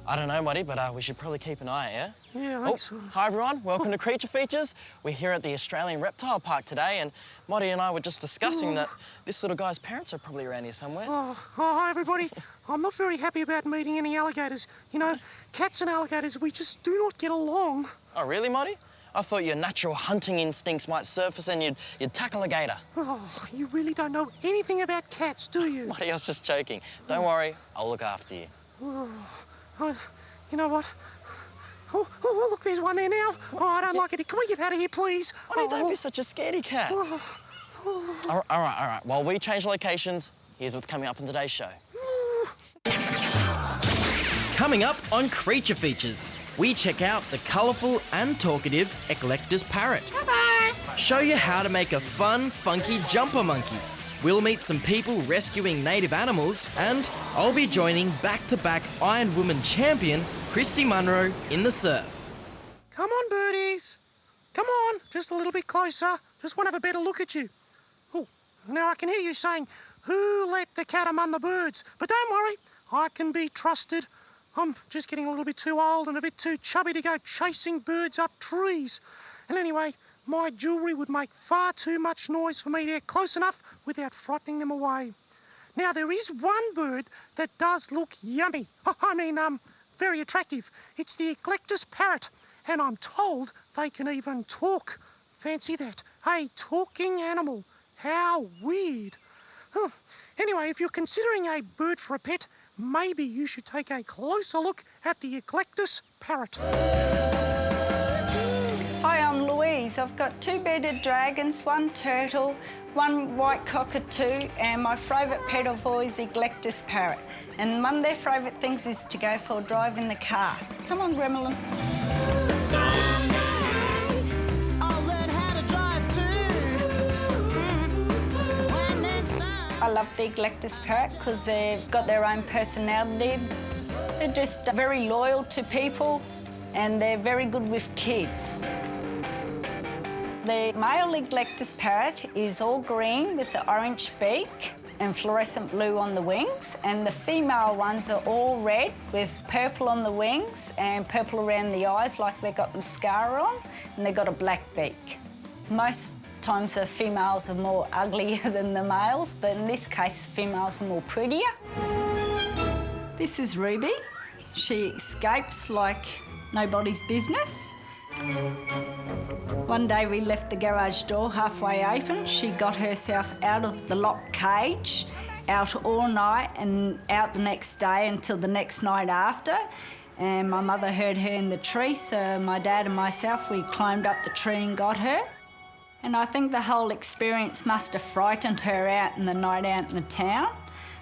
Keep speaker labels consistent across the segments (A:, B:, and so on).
A: I don't know, Muddy, but we should probably keep an eye, yeah?
B: Yeah, I think so.
A: Hi, everyone. Welcome to Creature Features. We're here at the Australian Reptile Park today, and Muddy and I were just discussing that this little guy's parents are probably around here somewhere.
B: Hi, everybody. I'm not very happy about meeting any alligators. You know, cats and alligators, we just do not get along.
A: Oh, really, Muddy? I thought your natural hunting instincts might surface and you'd tackle a gator.
B: Oh, you really don't know anything about cats, do you?
A: Muddy, I was just joking. Don't worry, I'll look after you.
B: You know what? Oh, look, there's one there now. Oh, I don't like it. Can we get out of here, please?
A: Muddy, don't be such a scaredy cat. All right. While we change locations, here's what's coming up in today's show. Coming up on Creature Features, we check out the colourful and talkative Eclectus parrot.
B: Bye-bye.
A: Show you how to make a fun, funky jumper monkey. We'll meet some people rescuing native animals, and I'll be joining back-to-back Iron Woman champion Christy Munro in the surf.
B: Come on, birdies. Come on, just a little bit closer. Just want to have a better look at you. Oh, now I can hear you saying, "Who let the cat among the birds?" But don't worry, I can be trusted. I'm just getting a little bit too old and a bit too chubby to go chasing birds up trees. And anyway, my jewellery would make far too much noise for me to get close enough without frightening them away. Now, there is one bird that does look yummy. Very attractive. It's the Eclectus parrot, and I'm told they can even talk. Fancy that. A talking animal. How weird. Anyway, if you're considering a bird for a pet, maybe you should take a closer look at the Eclectus parrot.
C: Hi, I'm Louise. I've got 2 bearded dragons, 1 turtle, 1 white cockatoo, and my favourite pet of all is Eclectus parrot. And one of their favourite things is to go for a drive in the car. Come on, Gremlin. I love the Eclectus parrot because they've got their own personality. They're just very loyal to people and they're very good with kids. The male Eclectus parrot is all green with the orange beak and fluorescent blue on the wings, and the female ones are all red with purple on the wings and purple around the eyes like they've got mascara on, and they've got a black beak. Most times the females are more uglier than the males, but in this case the females are more prettier. This is Ruby. She escapes like nobody's business. One day we left the garage door halfway open. She got herself out of the locked cage, out all night and out the next day until the next night after. And my mother heard her in the tree, so my dad and myself, we climbed up the tree and got her. And I think the whole experience must have frightened her out in the night out in the town,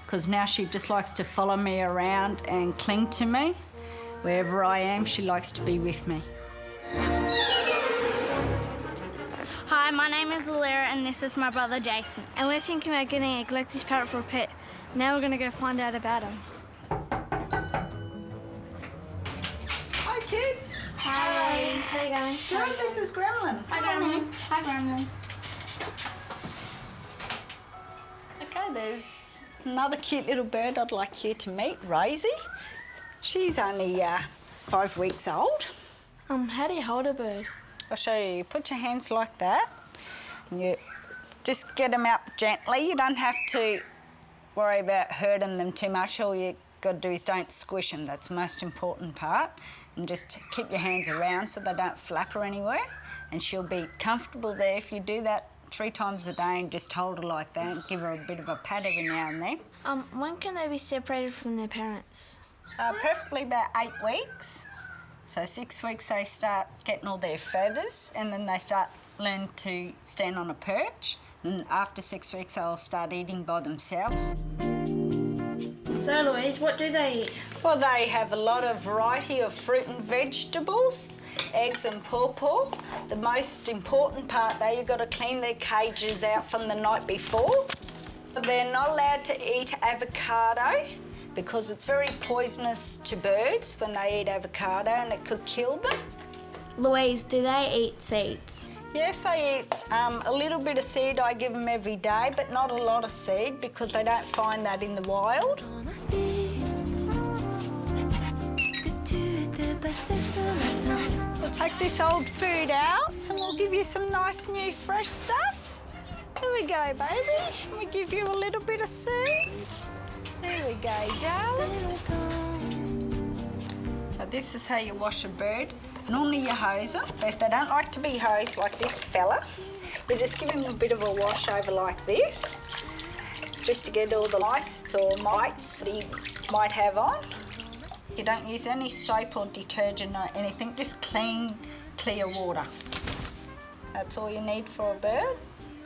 C: because now she just likes to follow me around and cling to me. Wherever I am, she likes to be with me.
D: Hi, my name is Alera and this is my brother Jason. And we're thinking about getting a Eclectus parrot for a pet. Now we're going to go find out about him.
C: Hi, kids.
D: Hi, Louise. How you going?
C: Good, this is Gremlin.
D: Hi, Gremlin. Hi, Gremlin.
C: Okay, there's another cute little bird I'd like you to meet, Rosie. She's only 5 weeks old.
D: How do you hold a bird?
C: I'll show you. You put your hands like that and you just get them out gently. You don't have to worry about hurting them too much. All you got to do is don't squish them. That's the most important part. And just keep your hands around so they don't flap her anywhere. And she'll be comfortable there if you do that 3 times a day and just hold her like that and give her a bit of a pat every now and then.
D: When can they be separated from their parents?
C: Preferably about 8 weeks. So 6 weeks they start getting all their feathers and then they start learn to stand on a perch. And after 6 weeks they'll start eating by themselves.
D: So, Louise, what do they eat?
C: Well, they have a lot of variety of fruit and vegetables, eggs and pawpaw. The most important part though, you've got to clean their cages out from the night before. They're not allowed to eat avocado because it's very poisonous to birds when they eat avocado and it could kill them.
D: Louise, do they eat seeds?
C: Yes, they eat a little bit of seed I give them every day, but not a lot of seed because they don't find that in the wild. We'll take this old food out and we'll give you some nice new fresh stuff. There we go, baby. We give you a little bit of soup. There we go, darling. Now, this is how you wash a bird. Normally you hose them, but if they don't like to be hosed like this fella, you just give him a bit of a wash over like this, just to get all the lice or mites that he might have on. You don't use any soap or detergent or anything, just clean, clear water. That's all you need for a bird.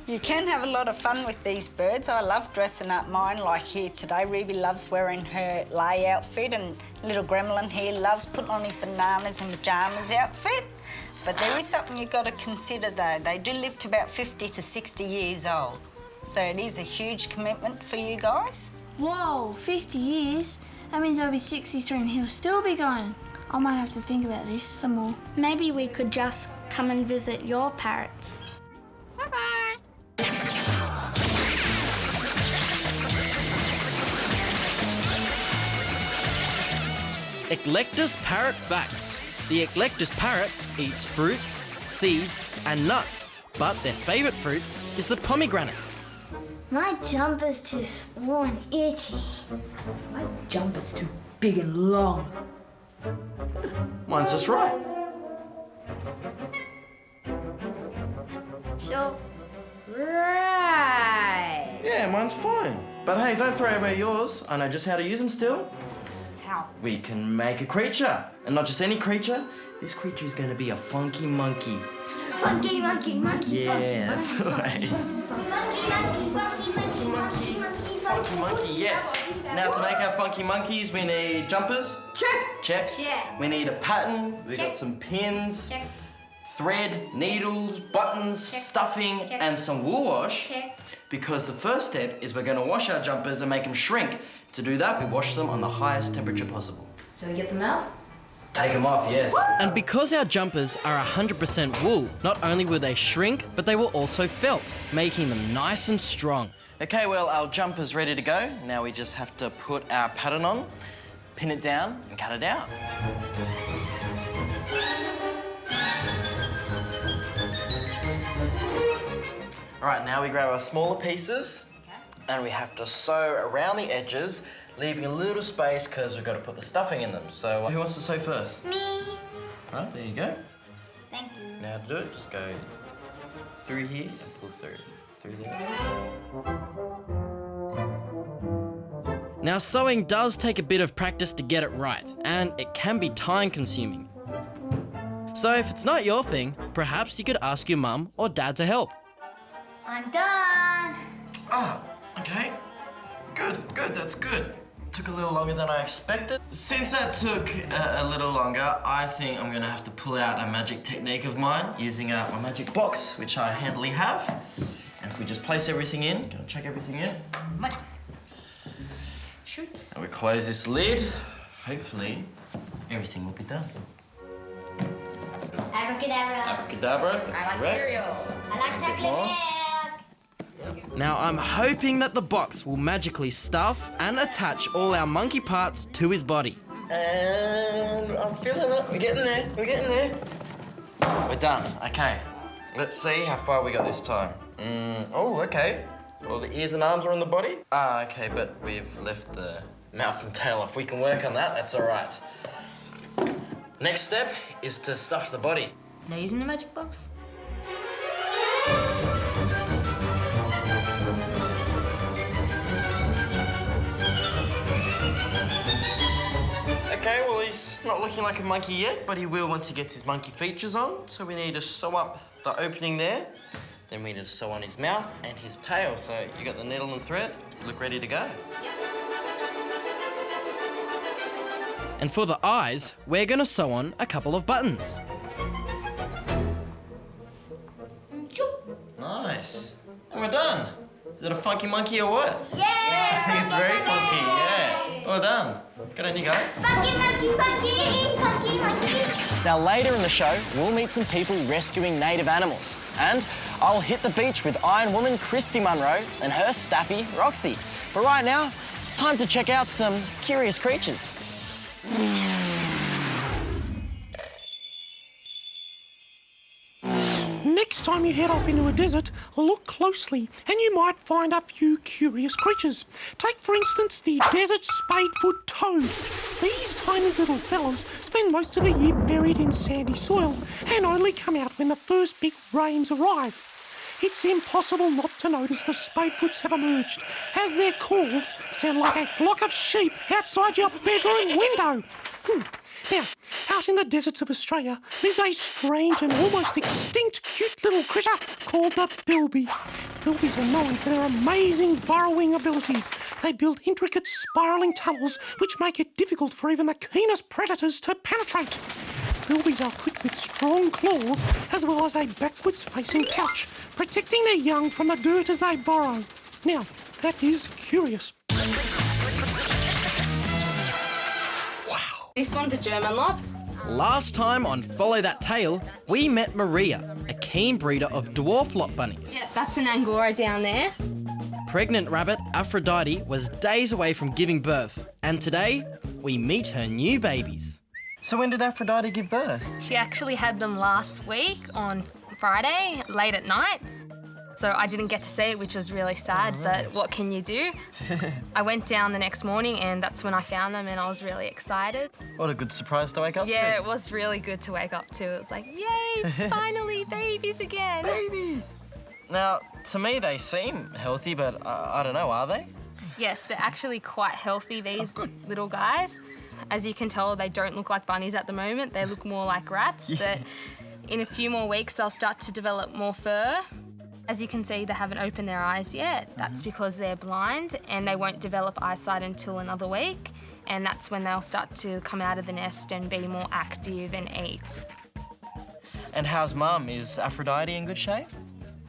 C: You can have a lot of fun with these birds. I love dressing up mine, like here today. Ruby loves wearing her lay outfit, and little gremlin here loves putting on his bananas and pyjamas outfit. But there is something you've got to consider though. They do live to about 50 to 60 years old. So it is a huge commitment for you guys.
D: Whoa, 50 years? That means I'll be 63 and he'll still be going. I might have to think about this some more. Maybe we could just come and visit your parrots. Bye-bye.
A: Eclectus parrot fact. The Eclectus parrot eats fruits, seeds and nuts, but their favourite fruit is the pomegranate.
D: My jumper's too small and itchy.
E: My jumper's too big and long.
A: Mine's just right.
D: Sure. Right.
A: Yeah, mine's fine. But hey, don't throw away yours. I know just how to use them still.
C: How?
A: We can make a creature. And not just any creature. This creature is going to be a funky monkey.
D: Funky monkey, monkey,
A: Yeah,
D: funky,
A: that's right.
D: monkey, monkey, monkey, monkey, monkey,
A: Funky monkey, yes. Now to make our funky monkeys, we need jumpers.
D: Check.
A: Check.
D: Check.
A: We need a pattern. We
D: Check.
A: got some pins.
D: Check.
A: Thread, needles, buttons,
D: Check.
A: stuffing,
D: Check.
A: and some wool wash.
D: Check.
A: Because the first step is we're going to wash our jumpers and make them shrink. To do that, we wash them on the highest temperature possible.
E: So we get them out?
A: Take them off, yes. And because our jumpers are 100% wool, not only will they shrink, but they will also felt, making them nice and strong. Okay, well, our jumper's ready to go. Now we just have to put our pattern on, pin it down, and cut it out. All right, now we grab our smaller pieces, and we have to sew around the edges, leaving a little space because we've got to put the stuffing in them. So who wants to sew first?
D: Me.
A: All right, there you go.
D: Thank you.
A: Now to do it, just go through here and pull through there. Now sewing does take a bit of practice to get it right, and it can be time consuming. So if it's not your thing, perhaps you could ask your mum or dad to help.
D: I'm done.
A: Ah, okay. Good, that's good. Took a little longer than I expected. Since that took a little longer, I think I'm gonna have to pull out a magic technique of mine using my magic box, which I handily have. And if we just place everything in, go and check everything in.
C: Shoot.
A: And we close this lid, hopefully everything will be done.
D: Abracadabra.
A: Abracadabra, that's correct.
D: I like chocolate
A: more.
D: milk.
A: Now I'm hoping that the box will magically stuff and attach all our monkey parts to his body. And I'm feeling it, we're getting there. We're done, okay. Let's see how far we got this time. Oh, okay. All the ears and arms are on the body. Ah, okay, but we've left the mouth and tail off. We can work on that, that's all right. Next step is to stuff the body.
E: Now using the magic box?
A: Okay, well, he's not looking like a monkey yet, but he will once he gets his monkey features on. So we need to sew up the opening there. Then we need to sew on his mouth and his tail. So you got the needle and thread. You look ready to go.
E: Yep.
A: And for the eyes, we're going to sew on a couple of buttons. Nice. And we're done. Is it a funky monkey or what?
D: Yeah!
A: I think it's very funky, yeah. Well done. Good on you guys.
D: Funky, monkey, funky, funky, monkey.
A: Now later in the show, we'll meet some people rescuing native animals. And I'll hit the beach with Iron Woman Christy Munro and her staffy, Roxy. But right now, it's time to check out some curious creatures.
B: Next time you head off into a desert, look closely and you might find a few curious creatures. Take, for instance, the desert spadefoot toad. These tiny little fellas spend most of the year buried in sandy soil and only come out when the first big rains arrive. It's impossible not to notice the spadefoots have emerged, as their calls sound like a flock of sheep outside your bedroom window. Now, out in the deserts of Australia lives a strange and almost extinct cute little critter called the bilby. Bilbies are known for their amazing burrowing abilities. They build intricate spiralling tunnels which make it difficult for even the keenest predators to penetrate. Bilbies are equipped with strong claws as well as a backwards-facing pouch, protecting their young from the dirt as they burrow. Now, that is curious.
F: This one's a German lob.
A: Last time on Follow That Tail, we met Maria, a keen breeder of dwarf lot bunnies.
F: Yeah, that's an Angora down there.
A: Pregnant rabbit Aphrodite was days away from giving birth, and today we meet her new babies. So when did Aphrodite give birth?
F: She actually had them last week on Friday, late at night. So I didn't get to see it, which was really sad, but what can you do? I went down the next morning and that's when I found them and I was really excited.
A: What a good surprise to wake up to.
F: Yeah, it was really good to wake up to. It was like, yay, finally, babies again.
A: Babies! Now, to me they seem healthy, but I don't know, are they?
F: Yes, they're actually quite healthy, these little guys. As you can tell, they don't look like bunnies at the moment. They look more like rats, but in a few more weeks they'll start to develop more fur. As you can see, they haven't opened their eyes yet. That's because they're blind and they won't develop eyesight until another week. And that's when they'll start to come out of the nest and be more active and eat.
A: And how's Mum? Is Aphrodite in good shape?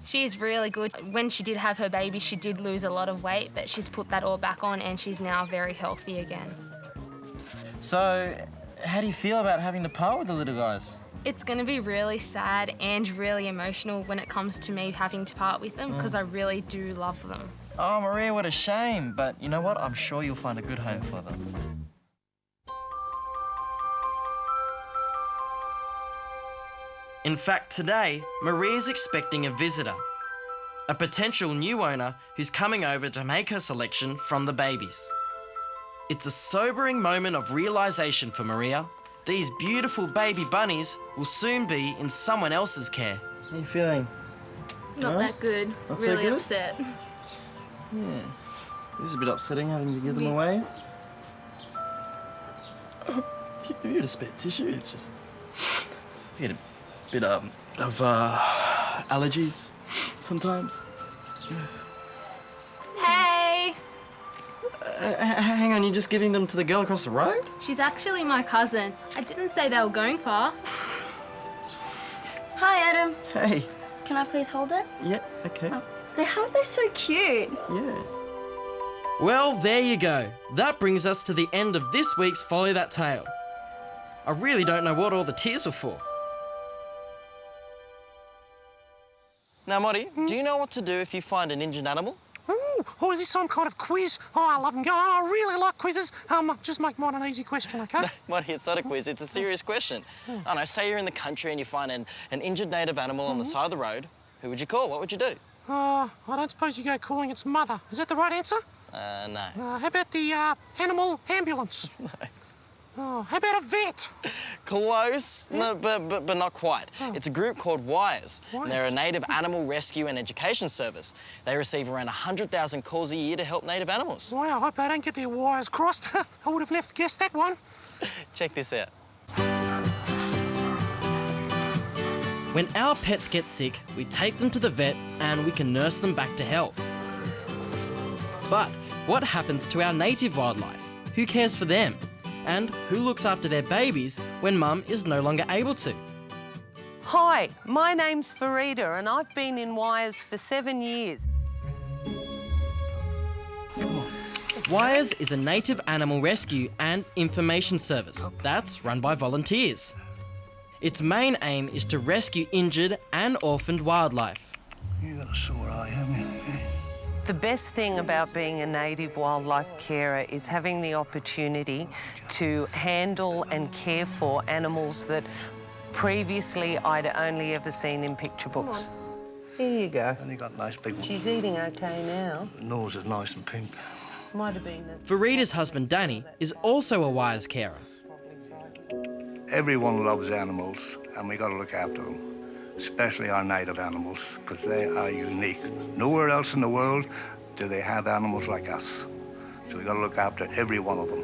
F: She's really good. When she did have her baby, she did lose a lot of weight, but she's put that all back on and she's now very healthy again.
A: So, how do you feel about having to part with the little guys?
F: It's going to be really sad and really emotional when it comes to me having to part with them because I really do love them.
A: Oh, Maria, what a shame. But you know what? I'm sure you'll find a good home for them. In fact, today, Maria's expecting a visitor. A potential new owner who's coming over to make her selection from the babies. It's a sobering moment of realisation for Maria. These beautiful baby bunnies will soon be in someone else's care. How are you feeling?
F: Not that good.
A: Not so
F: really
A: good?
F: upset.
A: Yeah. This is a bit upsetting having to give them away. Oh, if you had a spare tissue, it's just... You get a bit of allergies sometimes.
F: Hey!
A: Hang on, you're just giving them to the girl across the road?
F: She's actually my cousin. I didn't say they were going far.
C: Hi, Adam.
A: Hey.
C: Can I please hold it?
A: Yeah, okay.
C: Aren't they so cute?
A: Yeah. Well, there you go. That brings us to the end of this week's Follow That Tail. I really don't know what all the tears were for. Now, Modi, do you know what to do if you find an injured animal?
B: Oh, is this some kind of quiz? Oh, I love them going. I really like quizzes. Just make mine an easy question, OK?
A: Modi, it's not a quiz, it's a serious question. I don't know, say you're in the country and you find an injured native animal on the side of the road. Who would you call? What would you do?
B: I don't suppose you go calling its mother. Is that the right answer?
A: No.
B: How about the animal ambulance?
A: No.
B: Oh, how about a vet?
A: Close, no, but not quite. It's a group called WIRES. And they're a native animal rescue and education service. They receive around 100,000 calls a year to help native animals.
B: Wow, I hope they don't get their wires crossed. I would have never guessed that one.
A: Check this out. When our pets get sick, we take them to the vet and we can nurse them back to health. But what happens to our native wildlife? Who cares for them? And who looks after their babies when Mum is no longer able to?
G: Hi, my name's Farida and I've been in WIRES for 7 years.
A: WIRES is a native animal rescue and information service that's run by volunteers. Its main aim is to rescue injured and orphaned wildlife.
H: You got a sore eye, haven't you?
G: The best thing about being a native wildlife carer is having the opportunity to handle and care for animals that previously I'd only ever seen in picture books. Here you go.
H: And you got nice big ones.
G: She's eating okay now.
H: The nose is nice and pink.
G: Might have been the...
A: Farida's husband Danny is also a wise carer.
H: Everyone loves animals, and we got to look after them, especially our native animals, because they are unique. Nowhere else in the world do they have animals like us. So we got to look after every one of them.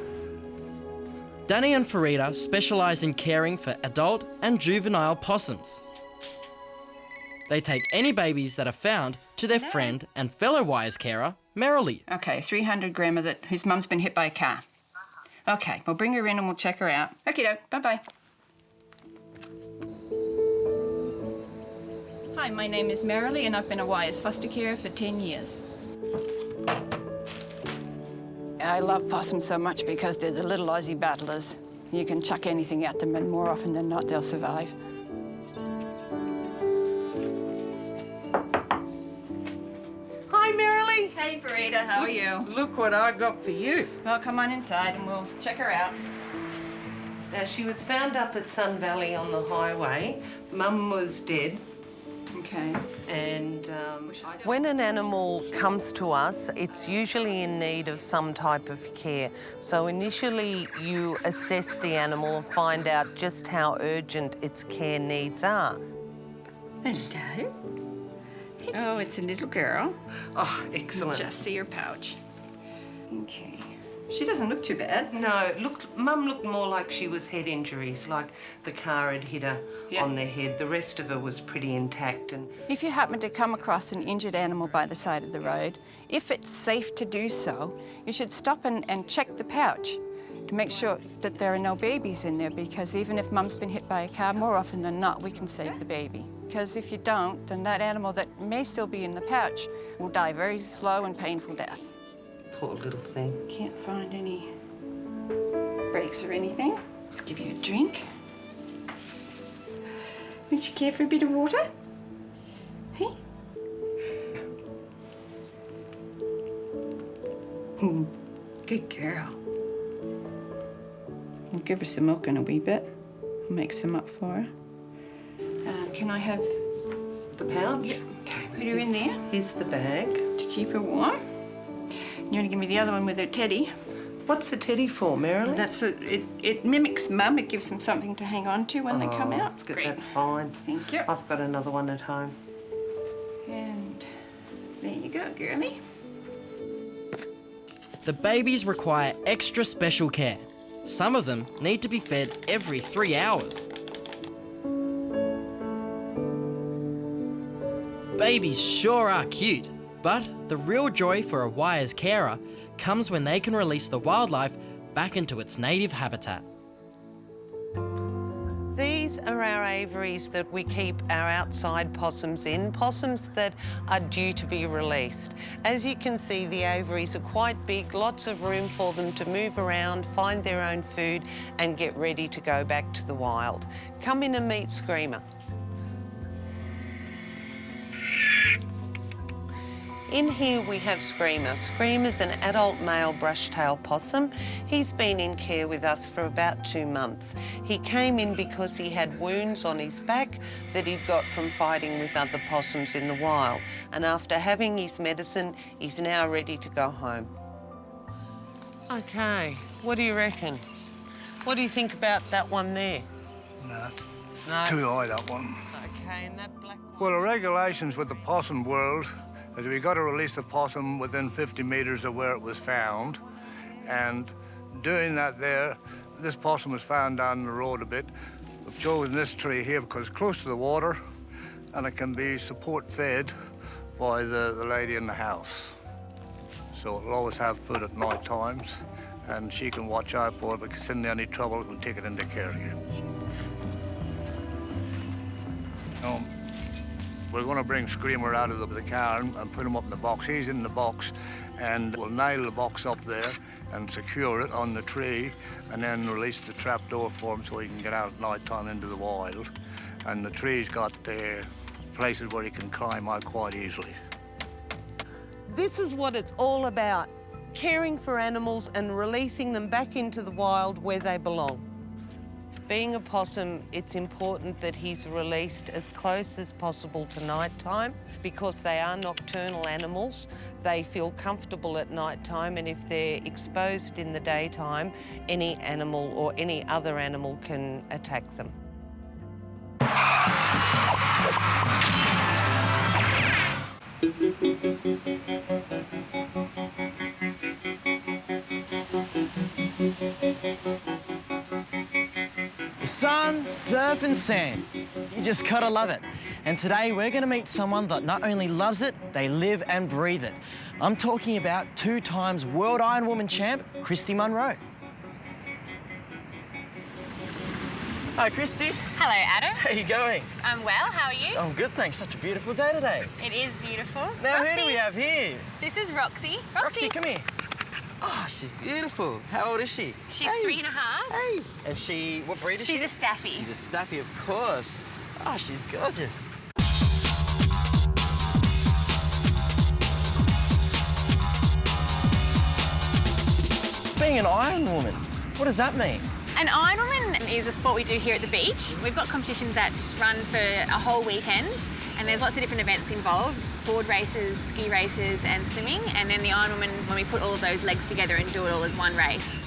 A: Danny and Farida specialise in caring for adult and juvenile possums. They take any babies that are found to their friend and fellow wise carer, Merrily.
I: Okay, 300 grandma whose mum's been hit by a car. Okay, we'll bring her in and we'll check her out. Okay, bye-bye. Hi, my name is Merrily and I've been a wise foster carer for 10 years. I love possums so much because they're the little Aussie battlers. You can chuck anything at them and more often than not they'll survive.
G: Hi, Merrily.
I: Hey, Farida, how are you?
G: Look what I got for you.
I: Well, come on inside and we'll check her out.
G: Now, she was found up at Sun Valley on the highway. Mum was dead.
I: Okay.
G: And when an animal comes to us, it's usually in need of some type of care. So initially you assess the animal and find out just how urgent its care needs are.
I: Hello. Oh, it's a little girl.
G: Oh, excellent.
I: Just see her pouch. Okay. She doesn't look too bad.
G: No, Mum looked more like she was head injuries, like the car had hit her on the head. The rest of her was pretty intact. And
I: if you happen to come across an injured animal by the side of the road, if it's safe to do so, you should stop and check the pouch to make sure that there are no babies in there, because even if Mum's been hit by a car, more often than not, we can save the baby. Because if you don't, then that animal that may still be in the pouch will die very slow and painful death.
G: Poor little thing.
I: Can't find any breaks or anything. Let's give you a drink. Would you care for a bit of water? Hey? Good girl. We'll give her some milk in a wee bit. I'll make some up for her. Can I have
G: the pouch?
I: Yeah. Okay, put her in there.
G: Here's the bag.
I: To keep her warm. You want to give me the other one with her teddy?
G: What's the teddy for, Merrily?
I: It mimics Mum. It gives them something to hang on to when they come out.
G: That's good.
I: Great.
G: That's fine.
I: Thank you.
G: I've got another one at home.
I: And there you go, girlie.
A: The babies require extra special care. Some of them need to be fed every 3 hours. Babies sure are cute, but the real joy for a wise carer comes when they can release the wildlife back into its native habitat.
G: These are our aviaries that we keep our outside possums in, possums that are due to be released. As you can see, the aviaries are quite big, lots of room for them to move around, find their own food and get ready to go back to the wild. Come in and meet Screamer. In here we have Screamer. Screamer's an adult male brush-tailed possum. He's been in care with us for about 2 months. He came in because he had wounds on his back that he'd got from fighting with other possums in the wild. And after having his medicine, he's now ready to go home. Okay, what do you reckon? What do you think about that one there?
H: No.
G: No?
H: Too high, that one.
G: Okay, and that black one?
H: Well, the regulations with the possum world is we got to release the possum within 50 metres of where it was found. And doing that there, this possum was found down the road a bit. We've chosen this tree here because it's close to the water and it can be support fed by the lady in the house. So it'll always have food at night times and she can watch out for it. If it's in any trouble, we'll take it into care again. We're going to bring Screamer out of the car and put him up in the box. He's in the box, and we'll nail the box up there and secure it on the tree, and then release the trap door for him so he can get out at night time into the wild. And the tree's got places where he can climb out quite easily.
G: This is what it's all about, caring for animals and releasing them back into the wild where they belong. Being a possum, it's important that he's released as close as possible to night time because they are nocturnal animals. They feel comfortable at night time, and if they're exposed in the daytime, any animal or any other animal can attack them.
A: Sun, surf and sand. You just gotta love it. And today we're gonna meet someone that not only loves it, they live and breathe it. I'm talking about 2 times World Iron Woman champ, Christy Munro. Hi, Christy.
J: Hello, Adam.
A: How you going?
J: I'm well, how are you?
A: I'm good, thanks. Such a beautiful day today.
J: It is beautiful.
A: Now,
J: Roxy.
A: who do we have here?
J: This is Roxy.
A: Roxy, come here. Oh, she's beautiful. How old is she?
J: She's 3 1/2.
A: Hey. And she, what breed is she?
J: She's a Staffy.
A: She's a Staffy, of course. Oh, she's gorgeous. Being an Iron Woman, what does that mean?
J: An Ironwoman is a sport we do here at the beach. We've got competitions that run for a whole weekend, and there's lots of different events involved. Board races, ski races and swimming, and then the Ironwoman is when we put all of those legs together and do it all as one race.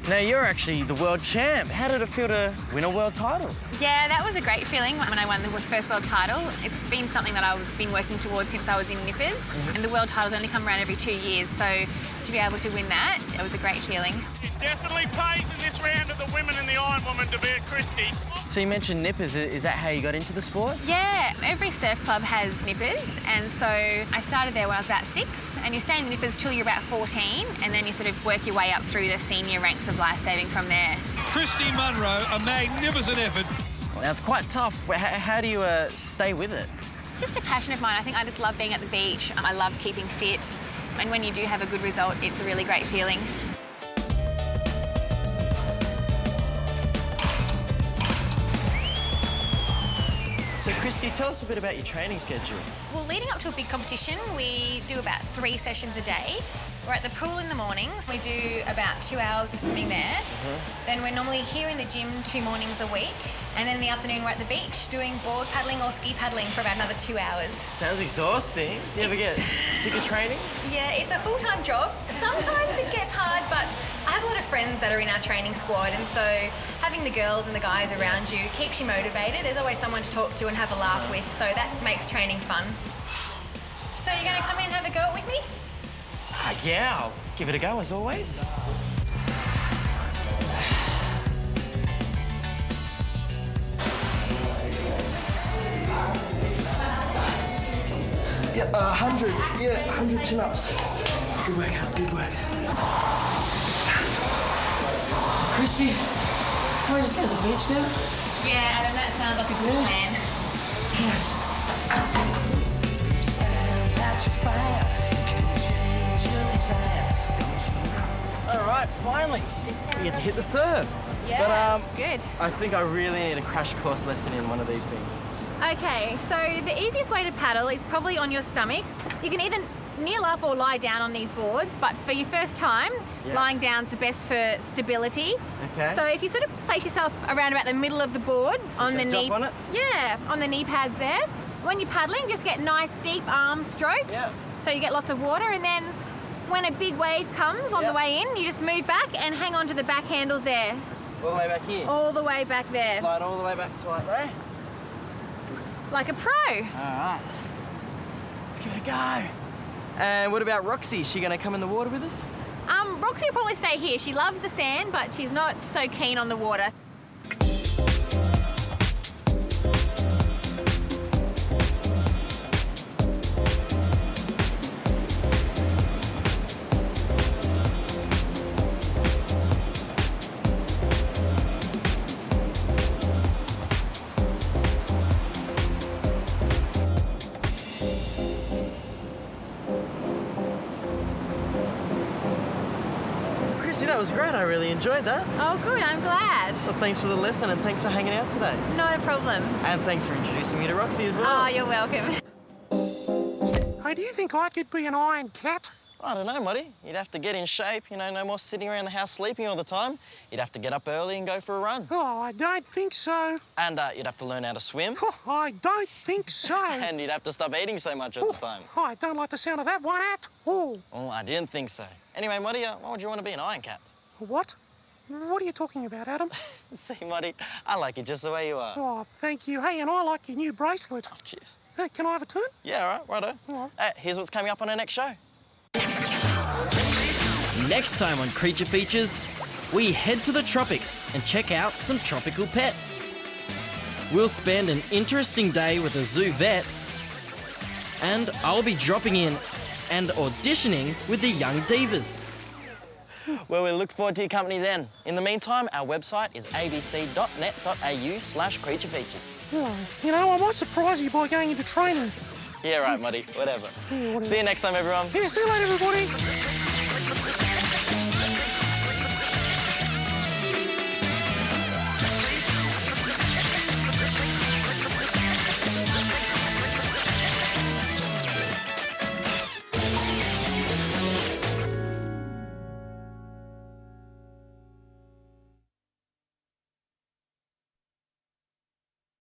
A: Now, you're actually the world champ. How did it feel to win a world title?
J: Yeah, that was a great feeling when I won the first world title. It's been something that I've been working towards since I was in Nippers, and the world titles only come around every 2 years, so to be able to win that, it was a great feeling.
K: It definitely pays in this round of the women and the Iron Woman to beat Christy.
A: So you mentioned Nippers. Is that how you got into the sport?
J: Yeah, every surf club has Nippers, and so I started there when I was about 6, and you stay in Nippers till you're about 14, and then you sort of work your way up through the senior ranks of lifesaving from there.
L: Christy Munro, a magnificent effort.
A: Well, now, it's quite tough. How do you stay with it?
J: It's just a passion of mine. I think I just love being at the beach. I love keeping fit, and when you do have a good result, it's a really great feeling.
A: So, Christy, tell us a bit about your training schedule.
J: Well, leading up to a big competition, we do about 3 sessions a day. We're at the pool in the mornings. We do about 2 hours of swimming there. Then we're normally here in the gym 2 mornings a week. And then in the afternoon, we're at the beach doing board paddling or ski paddling for about another 2 hours.
A: Sounds exhausting. Do you ever get sick of training?
J: Yeah, it's a full-time job. Sometimes it gets hard, but I have a lot of friends that are in our training squad, and so having the girls and the guys around you keeps you motivated. There's always someone to talk to and have a laugh with, so that makes training fun. So you're going to come in and have a go with me?
A: Yeah, I'll give it a go, as always. Yeah, 100. Yeah, 100 chin-ups. Good work, Al, good work. Christy, can we just go to the beach now?
J: Yeah, Adam, that sounds like a good plan.
A: Yes. All right, finally, we get to hit the surf.
J: Yeah,
A: but,
J: that's good.
A: I think I really need a crash course lesson in one of these things.
J: Okay, so the easiest way to paddle is probably on your stomach. You can either kneel up or lie down on these boards, but for your first time, lying down's the best for stability.
A: Okay.
J: So if you sort of place yourself around about the middle of the board on the knee,
A: on it?
J: yeah, on the knee pads there. When you're paddling, just get nice deep arm strokes, so you get lots of water, and then when a big wave comes on the way in, you just move back and hang on to the back handles there.
A: All the way back here?
J: All the way back there.
A: Slide all the way back to like there?
J: Like a pro.
A: All right. Let's give it a go. And what about Roxy? Is she going to come in the water with us?
J: Roxy will probably stay here. She loves the sand, but she's not so keen on the water.
A: That was great. I really enjoyed that.
J: Oh, good. I'm glad.
A: Well, thanks for the lesson and thanks for hanging out today.
J: Not a problem.
A: And thanks for introducing me to Roxy as well.
J: Oh, you're welcome.
B: Hey, do you think I could be an iron cat?
M: I don't know, Moddy. You'd have to get in shape, you know, no more sitting around the house sleeping all the time. You'd have to get up early and go for a run.
B: Oh, I don't think so.
M: And you'd have to learn how to swim.
B: Oh, I don't think so.
M: And you'd have to stop eating so much all the time.
B: Oh, I don't like the sound of that one at all.
M: Oh, I didn't think so. Anyway, Moddy, why would you want to be an Iron Cat?
B: What? What are you talking about, Adam?
M: See, Moddy, I like you just the way you are.
B: Oh, thank you. Hey, and I like your new bracelet.
M: Oh, cheers.
B: Hey, can I have a turn?
M: Yeah, all right, righto.
B: All right.
M: Here's what's coming up on our next show.
A: Next time on Creature Features, we head to the tropics and check out some tropical pets. We'll spend an interesting day with a zoo vet, and I'll be dropping in and auditioning with the young divas.
M: Well, we look forward to your company then. In the meantime, our website is abc.net.au/creaturefeatures.
B: Oh, you know, I might surprise you by going into training.
M: Yeah, right, Moddy. Whatever.
B: Yeah, whatever.
M: See you next time, everyone.
B: Yeah, see you later, everybody.